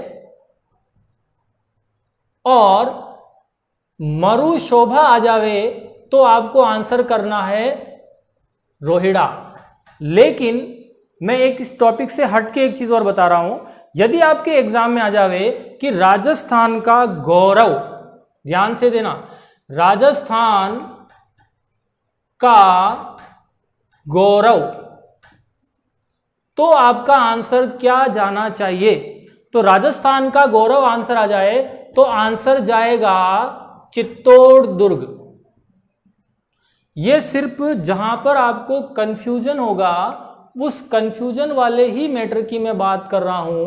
और मरुशोभा आ जावे तो आपको आंसर करना है रोहिड़ा। लेकिन मैं एक इस टॉपिक से हटके एक चीज और बता रहा हूं, यदि आपके एग्जाम में आ जावे कि राजस्थान का गौरव, ध्यान से देना, राजस्थान का गौरव, तो आपका आंसर क्या जाना चाहिए? तो राजस्थान का गौरव आंसर आ जाए तो आंसर जाएगा चित्तौड़ दुर्ग। ये सिर्फ जहां पर आपको कंफ्यूजन होगा उस कंफ्यूजन वाले ही मैटर की मैं बात कर रहा हूं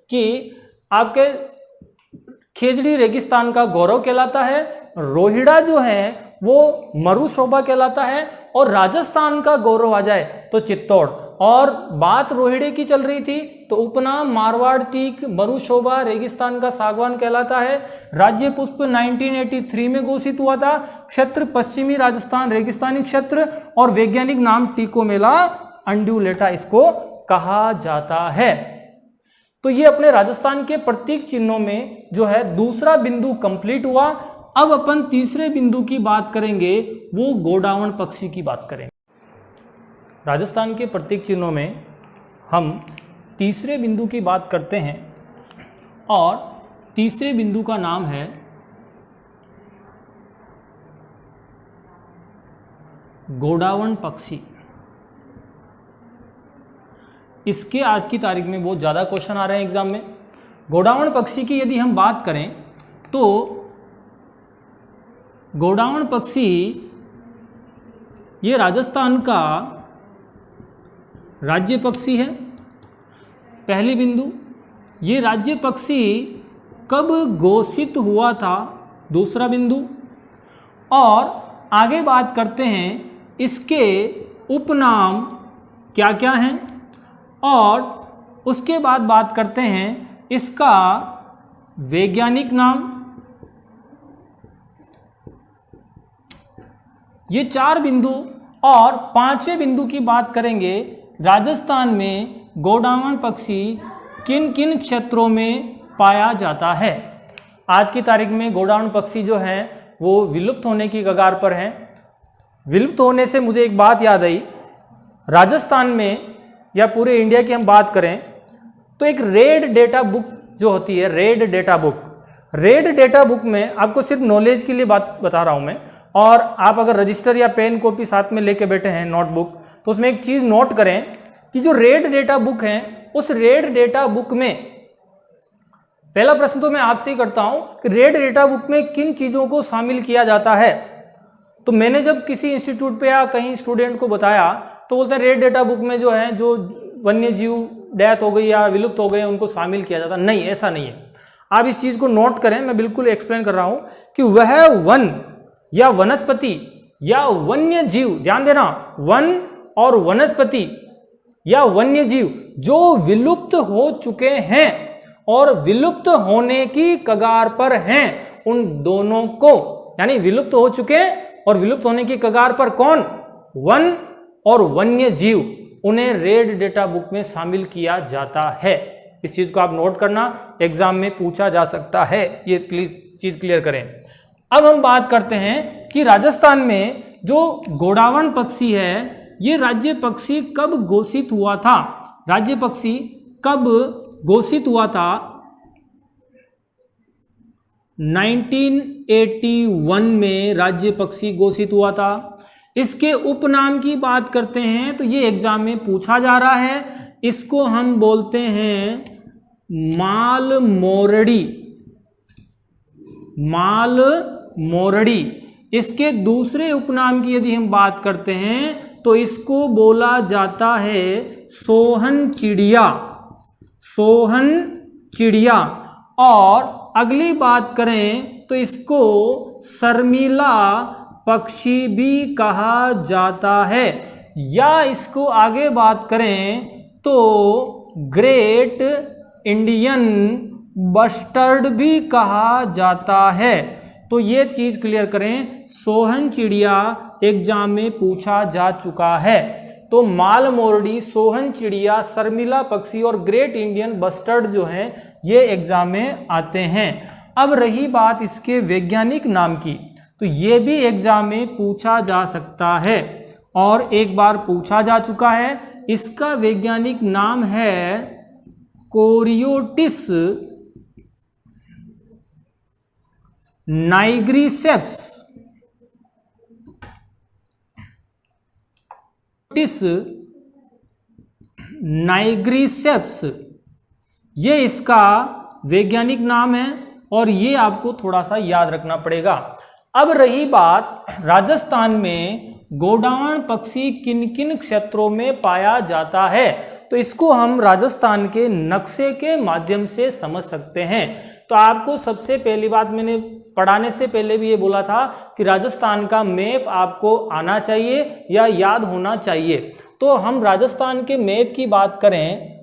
कि आपके खेजड़ी रेगिस्तान का गौरव कहलाता है, रोहिड़ा जो है वो मरुशोभा कहलाता है, और राजस्थान का गौरव आ जाए तो चित्तौड़। और बात रोहिड़े की चल रही थी तो उपनाम मारवाड़ टीक, मरुशोभा रेगिस्तान का सागवान कहलाता है। राज्य पुष्प 1983 में घोषित हुआ था। क्षेत्र पश्चिमी राजस्थान रेगिस्तानी क्षेत्र और वैज्ञानिक नाम टिकोमेला अंड्यूलेटा इसको कहा जाता है। तो ये अपने राजस्थान के प्रतीक चिन्हों में जो है दूसरा बिंदु कंप्लीट हुआ। अब अपन तीसरे बिंदु की बात करेंगे, वो गोडावण पक्षी की बात करेंगे। राजस्थान के प्रतीक चिन्हों में हम तीसरे बिंदु की बात करते हैं और तीसरे बिंदु का नाम है गोडावण पक्षी। इसके आज की तारीख में बहुत ज़्यादा क्वेश्चन आ रहे हैं एग्जाम में। गोडावण पक्षी की यदि हम बात करें तो गोडावण पक्षी ये राजस्थान का राज्य पक्षी है। पहली बिंदु, ये राज्य पक्षी कब घोषित हुआ था, दूसरा बिंदु। और आगे बात करते हैं इसके उपनाम क्या क्या हैं और उसके बाद बात करते हैं इसका वैज्ञानिक नाम। ये चार बिंदु और पांचवें बिंदु की बात करेंगे, राजस्थान में गोडावण पक्षी किन किन क्षेत्रों में पाया जाता है। आज की तारीख में गोडावण पक्षी जो हैं वो विलुप्त होने की कगार पर हैं। विलुप्त होने से मुझे एक बात याद आई, राजस्थान में या पूरे इंडिया की हम बात करें तो एक रेड डेटा बुक जो होती है, red data book, red data book में आपको सिर्फ नॉलेज के लिए बात बता रहा हूं मैं, और आप अगर रजिस्टर या पेन कॉपी साथ में लेके बैठे हैं नोटबुक, तो उसमें एक चीज नोट करें कि जो रेड डेटा बुक है उस रेड डेटा बुक में पहला प्रश्न तो मैं आपसे ही करता हूं कि रेड डेटा बुक में किन चीजों को शामिल किया जाता है। तो मैंने जब किसी इंस्टीट्यूट पे या कहीं स्टूडेंट को बताया तो बोलते हैं रेड डेटा बुक में जो है जो वन्य जीव डेथ हो गई या विलुप्त हो गए उनको शामिल किया जाता। नहीं, ऐसा नहीं है। आप इस चीज को नोट करें, मैं बिल्कुल एक्सप्लेन कर रहा हूं कि वह वन या वनस्पति या वन्य जीव, ध्यान देना, वन और वनस्पति या वन्य जीव जो विलुप्त हो चुके हैं और विलुप्त होने की कगार पर हैं, उन दोनों को, यानी विलुप्त हो चुके और विलुप्त होने की कगार पर कौन, वन और वन्य जीव, उन्हें रेड डेटा बुक में शामिल किया जाता है। इस चीज को आप नोट करना, एग्जाम में पूछा जा सकता है, ये चीज क्लियर करें। अब हम बात करते हैं कि राजस्थान में जो गोडावण पक्षी है ये राज्य पक्षी कब घोषित हुआ था। राज्य पक्षी कब घोषित हुआ था? 1981 में राज्य पक्षी घोषित हुआ था। इसके उपनाम की बात करते हैं तो ये एग्जाम में पूछा जा रहा है, इसको हम बोलते हैं माल मोरडी। माल मोरडी। इसके दूसरे उपनाम की यदि हम बात करते हैं तो इसको बोला जाता है सोहन चिड़िया। सोहन चिड़िया। और अगली बात करें तो इसको शर्मिला पक्षी भी कहा जाता है, या इसको आगे बात करें तो ग्रेट इंडियन बस्टर्ड भी कहा जाता है। तो ये चीज क्लियर करें, सोहन चिड़िया एग्जाम में पूछा जा चुका है। तो माल मोरडी, सोहन चिड़िया, शर्मिला पक्षी और ग्रेट इंडियन बस्टर्ड जो हैं ये एग्जाम में आते हैं। अब रही बात इसके वैज्ञानिक नाम की, तो ये भी एग्जाम में पूछा जा सकता है और एक बार पूछा जा चुका है। इसका वैज्ञानिक नाम है कोरियोटिस नाइग्रिसेप्स। नाइग्रिसेप्स ये इसका वैज्ञानिक नाम है और ये आपको थोड़ा सा याद रखना पड़ेगा। अब रही बात राजस्थान में गोडावण पक्षी किन किन क्षेत्रों में पाया जाता है, तो इसको हम राजस्थान के नक्शे के माध्यम से समझ सकते हैं। तो आपको सबसे पहली बात, मैंने पढ़ाने से पहले भी ये बोला था कि राजस्थान का मैप आपको आना चाहिए या याद होना चाहिए। तो हम राजस्थान के मैप की बात करें,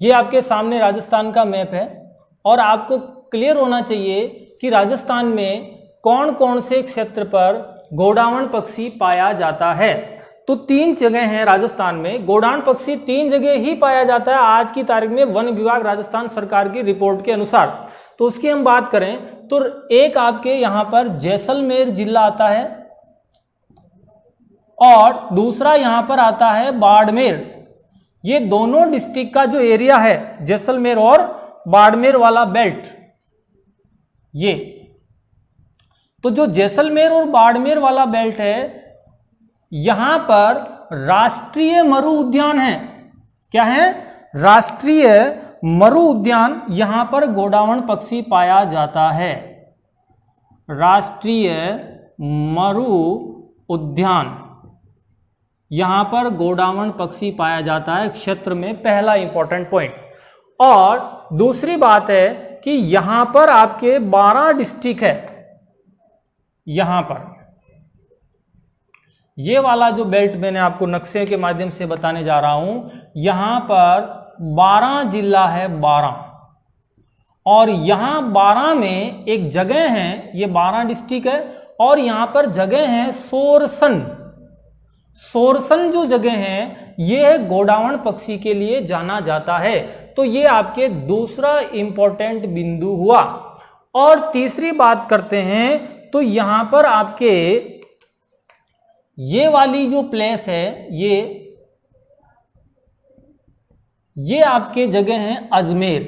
ये आपके सामने राजस्थान का मैप है और आपको क्लियर होना चाहिए कि राजस्थान में कौन कौन से क्षेत्र पर गोडावण पक्षी पाया जाता है। तो 3 जगह हैं राजस्थान में, गोडावण पक्षी 3 जगह ही पाया जाता है आज की तारीख में, वन विभाग राजस्थान सरकार की रिपोर्ट के अनुसार। तो उसकी हम बात करें तो एक आपके यहां पर जैसलमेर जिला आता है और दूसरा यहां पर आता है बाड़मेर। ये दोनों डिस्ट्रिक्ट का जो एरिया है, जैसलमेर और बाड़मेर वाला बेल्ट, ये तो जो जैसलमेर और बाड़मेर वाला बेल्ट है, यहां पर राष्ट्रीय मरु उद्यान है। क्या है? राष्ट्रीय मरु उद्यान। यहां पर गोडावण पक्षी पाया जाता है, राष्ट्रीय मरु उद्यान, यहां पर गोडावण पक्षी पाया जाता है क्षेत्र में, पहला इंपॉर्टेंट पॉइंट। और दूसरी बात है कि यहां पर आपके 12 डिस्ट्रिक्ट है। यहां पर ये वाला जो बेल्ट मैंने आपको नक्शे के माध्यम से बताने जा रहा हूं, यहां पर 12 जिला है, 12, और यहां 12 में एक जगह है, ये 12 डिस्ट्रिक्ट है, और यहां पर जगह है सोरसन। सोरसन जो जगह है ये गोडावण पक्षी के लिए जाना जाता है। तो ये आपके दूसरा इंपॉर्टेंट बिंदु हुआ। और तीसरी बात करते हैं तो यहां पर आपके ये वाली जो प्लेस है, ये आपके जगह है अजमेर,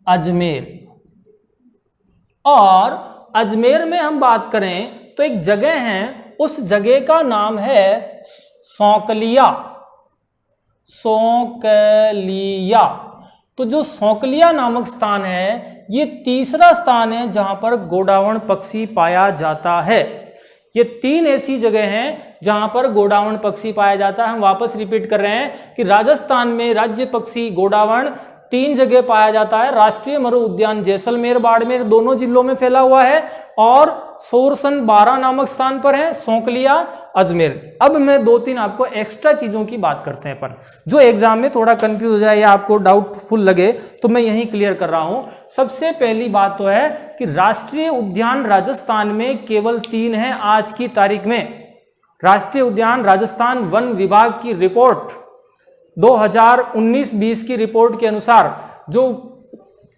अजमेर। और अजमेर में हम बात करें तो एक जगह है, उस जगह का नाम है सौंकलिया, सौंकलिया। तो जो सौंकलिया नामक स्थान है, ये तीसरा स्थान है जहां पर गोडावण पक्षी पाया जाता है। ये 3 ऐसी जगह हैं जहां पर गोडावण पक्षी पाया जाता है। हम वापस रिपीट कर रहे हैं कि राजस्थान में राज्य पक्षी गोडावण 3 जगह पाया जाता है। राष्ट्रीय मरु उद्यान जैसलमेर बाड़मेर दोनों जिलों में फैला हुआ है, और सोरसन 12 नामक स्थान पर है, सौंकलिया अजमेर। अब मैं 2-3 आपको एक्स्ट्रा चीजों की बात करते हैं अपन, जो एग्जाम में थोड़ा कंफ्यूज हो जाए या आपको डाउटफुल लगे तो मैं यही क्लियर कर रहा हूं। सबसे पहली बात तो है कि राष्ट्रीय उद्यान राजस्थान में केवल 3 है आज की तारीख में। राष्ट्रीय उद्यान राजस्थान वन विभाग की रिपोर्ट 2019-20 की रिपोर्ट के अनुसार जो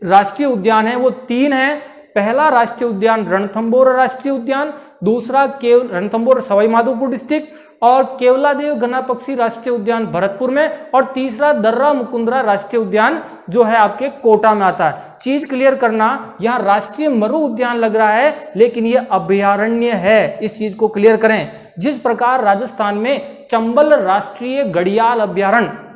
राष्ट्रीय उद्यान है वो 3 है। पहला राष्ट्रीय उद्यान रणथंभौर राष्ट्रीय उद्यान, दूसरा रणथंभौर सवाई माधोपुर डिस्ट्रिक्ट, और केवलादेव घना पक्षी राष्ट्रीय उद्यान भरतपुर में, और तीसरा दर्रा मुकुंदरा राष्ट्रीय उद्यान जो है आपके कोटा में आता है। चीज क्लियर करना, यहां राष्ट्रीय मरु उद्यान लग रहा है लेकिन यह अभयारण्य है, इस चीज को क्लियर करें। जिस प्रकार राजस्थान में चंबल राष्ट्रीय घड़ियाल अभयारण्य,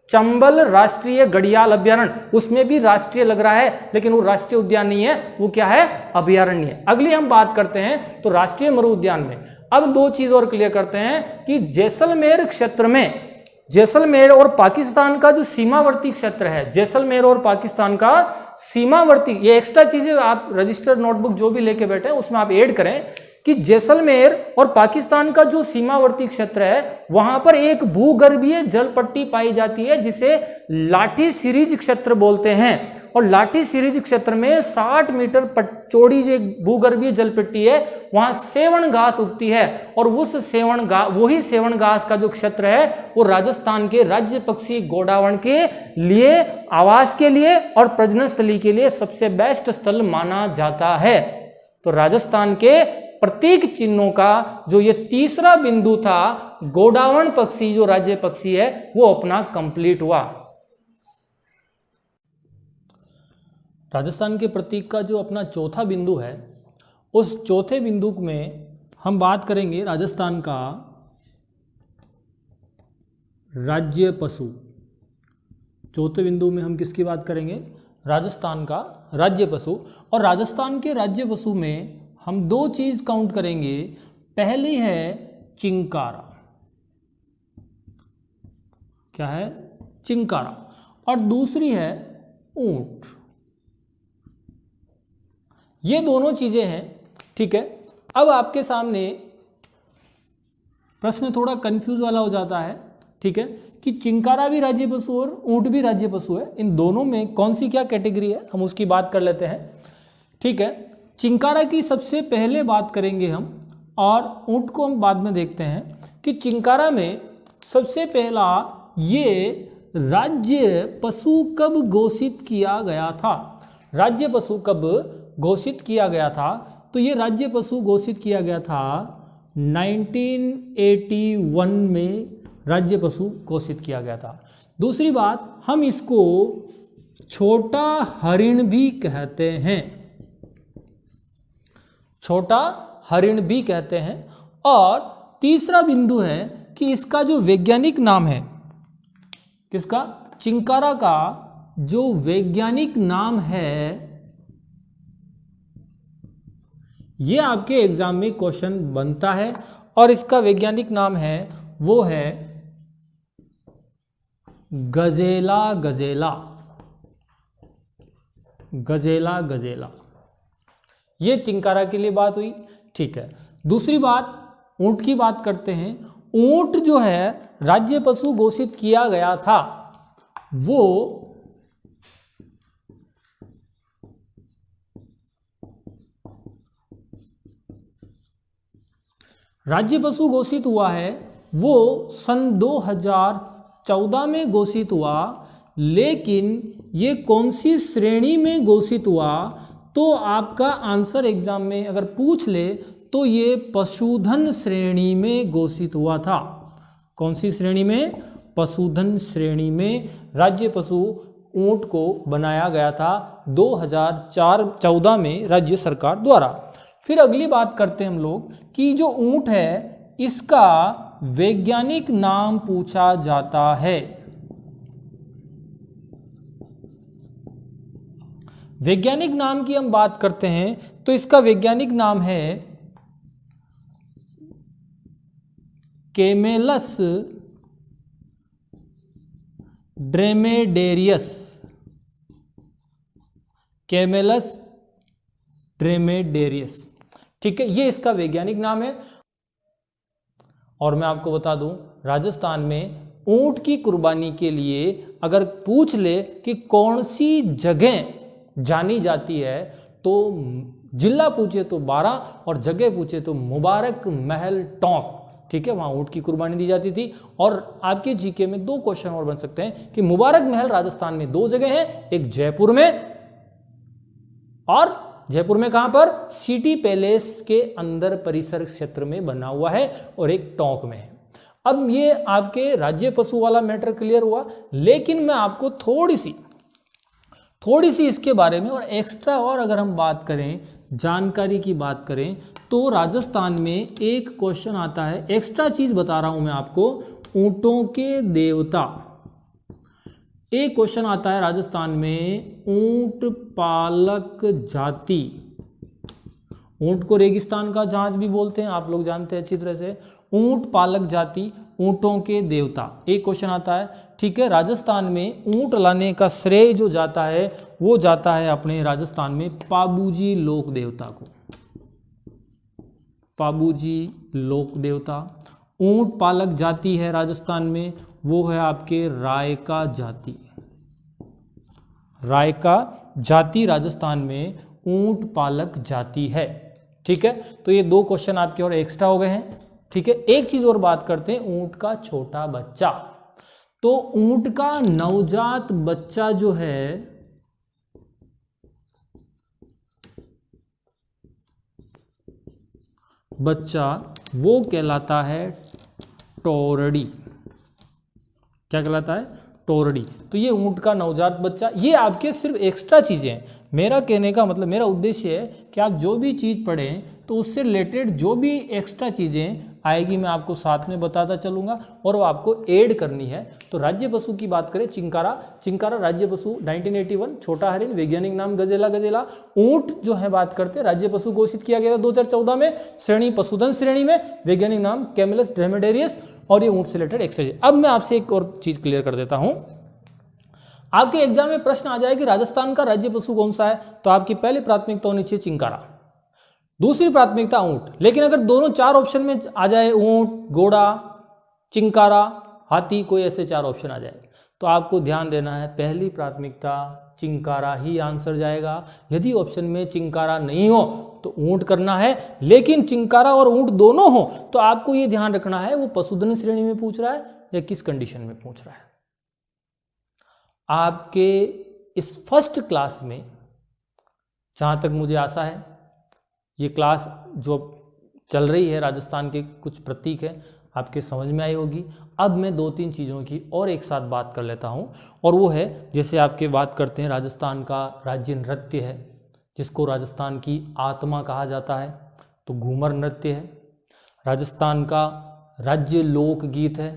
चंबल राष्ट्रीय घड़ियाल अभयारण्य, उसमें भी राष्ट्रीय लग रहा है लेकिन वो राष्ट्रीय उद्यान नहीं है, वो क्या है? अभयारण्य है। अगली हम बात करते हैं तो राष्ट्रीय मरु उद्यान में अब 2 चीज और क्लियर करते हैं कि जैसलमेर क्षेत्र में, जैसलमेर और पाकिस्तान का जो सीमावर्ती क्षेत्र है, जैसलमेर और पाकिस्तान का सीमावर्ती, ये एक्स्ट्रा चीजें आप रजिस्टर्ड नोटबुक जो भी लेके बैठे हैं उसमें आप ऐड करें कि जैसलमेर और पाकिस्तान का जो सीमावर्ती क्षेत्र है वहां पर एक भूगर्भीय जल पट्टी पाई जाती है जिसे लाठी सीरीज क्षेत्र बोलते हैं। और लाठी सीरीज क्षेत्र में 60 मीटर चौड़ी जो भूगर्भीय जल पट्टी है वहां सेवण घास उगती है, और उस सेवण घास, वही सेवण घास का जो क्षेत्र है वो राजस्थान के राज्य पक्षी गोडावण के लिए, आवास के लिए और प्रजनन स्थली के लिए सबसे बेस्ट स्थल माना जाता है। तो राजस्थान के प्रतीक चिन्हों का जो ये तीसरा बिंदु था, गोडावण पक्षी जो राज्य पक्षी है वो अपना कंप्लीट हुआ। राजस्थान के प्रतीक का जो अपना चौथा बिंदु है, उस चौथे बिंदु में हम बात करेंगे राजस्थान का राज्य पशु। चौथे बिंदु में हम किसकी बात करेंगे? राजस्थान का राज्य पशु। और राजस्थान के राज्य पशु में हम 2 चीज काउंट करेंगे। पहली है चिंकारा, क्या है? चिंकारा। और दूसरी है ऊंट। ये दोनों चीजें हैं, ठीक है। अब आपके सामने प्रश्न थोड़ा कंफ्यूज वाला हो जाता है, ठीक है, कि चिंकारा भी राज्य पशु और ऊंट भी राज्य पशु है, इन दोनों में कौन सी क्या कैटेगरी है, हम उसकी बात कर लेते हैं, ठीक है। चिंकारा की सबसे पहले बात करेंगे हम, और ऊंट को हम बाद में देखते हैं कि चिंकारा में सबसे पहला ये राज्य पशु कब घोषित किया गया था। राज्य पशु कब घोषित किया गया था, तो ये राज्य पशु घोषित किया गया था 1981 में राज्य पशु घोषित किया गया था। दूसरी बात, हम इसको छोटा हरिण भी कहते हैं, छोटा हरिण भी कहते हैं। और तीसरा बिंदु है कि इसका जो वैज्ञानिक नाम है, किसका, चिंकारा का जो वैज्ञानिक नाम है, ये आपके एग्जाम में क्वेश्चन बनता है, और इसका वैज्ञानिक नाम है वो है गजेला गजेला, गजेला गजेला। ये चिंकारा के लिए बात हुई, ठीक है। दूसरी बात, ऊंट की बात करते हैं। ऊंट जो है राज्य पशु घोषित किया गया था, वो राज्य पशु घोषित हुआ है, वो सन 2014 में घोषित हुआ, लेकिन ये कौन सी श्रेणी में घोषित हुआ, तो आपका आंसर एग्जाम में अगर पूछ ले तो ये पशुधन श्रेणी में घोषित हुआ था। कौन सी श्रेणी में, पशुधन श्रेणी में राज्य पशु ऊंट को बनाया गया था 2014 में राज्य सरकार द्वारा। फिर अगली बात करते हैं हम लोग कि जो ऊंट है इसका वैज्ञानिक नाम पूछा जाता है। वैज्ञानिक नाम की हम बात करते हैं तो इसका वैज्ञानिक नाम है कैमेलस ड्रेमेडेरियस, कैमेलस ड्रेमेडेरियस, ठीक है, ये इसका वैज्ञानिक नाम है। और मैं आपको बता दूं, राजस्थान में ऊंट की कुर्बानी के लिए अगर पूछ ले कि कौन सी जगह जानी जाती है, तो जिला पूछे तो 12 और जगह पूछे तो मुबारक महल टोंक, ठीक है, वहां ऊंट की कुर्बानी दी जाती थी। और आपके जीके में 2 क्वेश्चन और बन सकते हैं कि मुबारक महल राजस्थान में 2 जगह है, एक जयपुर में, और जयपुर में कहां पर, सिटी पैलेस के अंदर परिसर क्षेत्र में बना हुआ है, और एक टोंक में है। अब ये आपके राज्य पशु वाला मैटर क्लियर हुआ, लेकिन मैं आपको थोड़ी सी इसके बारे में और एक्स्ट्रा, और अगर हम बात करें जानकारी की बात करें, तो राजस्थान में एक क्वेश्चन आता है, एक्स्ट्रा चीज बता रहा हूं मैं आपको, ऊंटों के देवता। एक क्वेश्चन आता है राजस्थान में, ऊंट पालक जाति, ऊंट को रेगिस्तान का जहाज भी बोलते हैं, आप लोग जानते हैं अच्छी तरह से, ऊंट पालक जाति, ऊंटों के देवता, एक क्वेश्चन आता है, ठीक है। राजस्थान में ऊंट लाने का श्रेय जो जाता है वो जाता है अपने राजस्थान में पाबूजी लोक देवता को, पाबूजी लोक देवता। ऊंट पालक जाति है राजस्थान में, वो है आपके रायका जाति, रायका जाति राजस्थान में ऊंट पालक जाति है, ठीक है। तो ये 2 क्वेश्चन आपके और एक्स्ट्रा हो गए हैं, ठीक है। एक चीज और बात करते हैं, ऊंट का छोटा बच्चा। तो ऊंट का नवजात बच्चा जो है, बच्चा वो कहलाता है टोरडी। क्या कहलाता है, टोरडी। तो ये ऊंट का नवजात बच्चा, ये आपके सिर्फ एक्स्ट्रा चीजें हैं। मेरा कहने का मतलब, मेरा उद्देश्य है कि आप जो भी चीज पढ़ें तो उससे रिलेटेड जो भी एक्स्ट्रा चीजें आएगी मैं आपको साथ में बताता चलूंगा, और वो आपको ऐड करनी है। तो राज्य पशु की बात करें, चिंकारा राज्य पशु 1981, छोटा हरिण वैज्ञानिक नाम गजेला। ऊंट जो है बात करते हैं, राज्य पशु घोषित किया गया था 2014 में, श्रेणी पशुधन श्रेणी में, वैज्ञानिक नाम कैमेलस ड्रेमेडेरियस, और ये ऊंट से रिलेटेड एक्स्ट्रा चीज। अब मैं आपसे एक और चीज क्लियर कर देता हूं, आपके एग्जाम में प्रश्न आ जाए कि राजस्थान का राज्य पशु कौन सा है, तो आपकी पहली प्राथमिकता होनी चाहिए चिंकारा, दूसरी प्राथमिकता ऊंट। लेकिन अगर दोनों 4 ऑप्शन में आ जाए, ऊंट, घोड़ा, चिंकारा, हाथी, कोई ऐसे 4 ऑप्शन आ जाए, तो आपको ध्यान देना है पहली प्राथमिकता चिंकारा ही आंसर जाएगा। यदि ऑप्शन में चिंकारा नहीं हो तो ऊंट करना है, लेकिन चिंकारा और ऊंट दोनों हो तो आपको ये ध्यान रखना है वो पशुधन श्रेणी में पूछ रहा है या किस कंडीशन में पूछ रहा है। आपके इस फर्स्ट क्लास में, जहां तक मुझे आशा है, ये क्लास जो चल रही है राजस्थान के कुछ प्रतीक है आपके समझ में आई होगी। अब मैं 2-3 चीज़ों की और एक साथ बात कर लेता हूँ, और वो है जैसे आपके बात करते हैं राजस्थान का राज्य नृत्य है जिसको राजस्थान की आत्मा कहा जाता है, तो घूमर नृत्य है। राजस्थान का राज्य लोकगीत है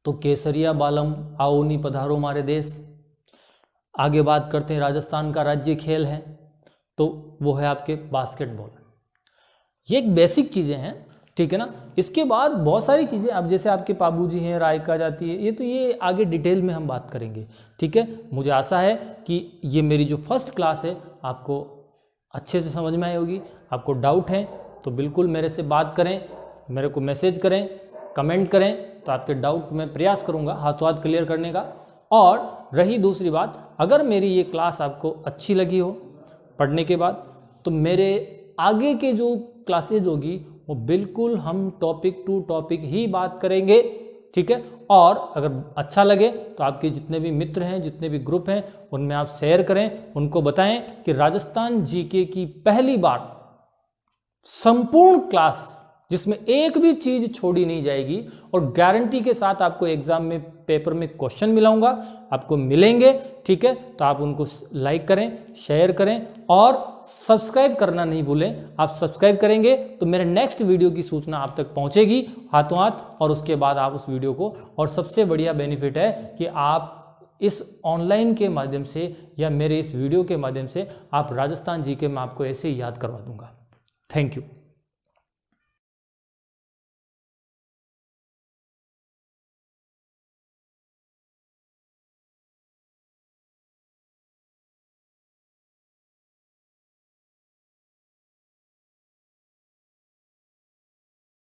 तो केसरिया बालम आओनी पधारो मारे देश। आगे बात करते हैं राजस्थान का राज्य खेल है तो वो है आपके बास्केटबॉल। ये एक बेसिक चीज़ें हैं, ठीक है ना। इसके बाद बहुत सारी चीज़ें, अब जैसे आपके पाबूजी हैं, रायका जाती है, ये आगे डिटेल में हम बात करेंगे, ठीक है। मुझे आशा है कि ये मेरी जो फर्स्ट क्लास है आपको अच्छे से समझ में आई होगी। आपको डाउट है तो बिल्कुल मेरे से बात करें, मेरे को मैसेज करें, कमेंट करें, तो आपके डाउट मैं प्रयास करूँगा हाथों हाथ क्लियर करने का। और रही दूसरी बात, अगर मेरी ये क्लास आपको अच्छी लगी हो पढ़ने के बाद, तो मेरे आगे के जो क्लासेज होगी वो बिल्कुल हम टॉपिक टू टॉपिक ही बात करेंगे, ठीक है। और अगर अच्छा लगे तो आपके जितने भी मित्र हैं, जितने भी ग्रुप हैं, उनमें आप शेयर करें, उनको बताएं कि राजस्थान जीके की पहली बार संपूर्ण क्लास जिसमें एक भी चीज छोड़ी नहीं जाएगी, और गारंटी के साथ आपको एग्जाम में पेपर में क्वेश्चन मिलाऊंगा, आपको मिलेंगे, ठीक है। तो आप उनको लाइक करें, शेयर करें और सब्सक्राइब करना नहीं भूलें। आप सब्सक्राइब करेंगे तो मेरे नेक्स्ट वीडियो की सूचना आप तक पहुंचेगी हाथों हाथ, और उसके बाद आप उस वीडियो को, और सबसे बढ़िया बेनिफिट है कि आप इस ऑनलाइन के माध्यम से या मेरे इस वीडियो के माध्यम से आप राजस्थान जीके में आपको ऐसे ही याद करवा दूंगा। Thank you.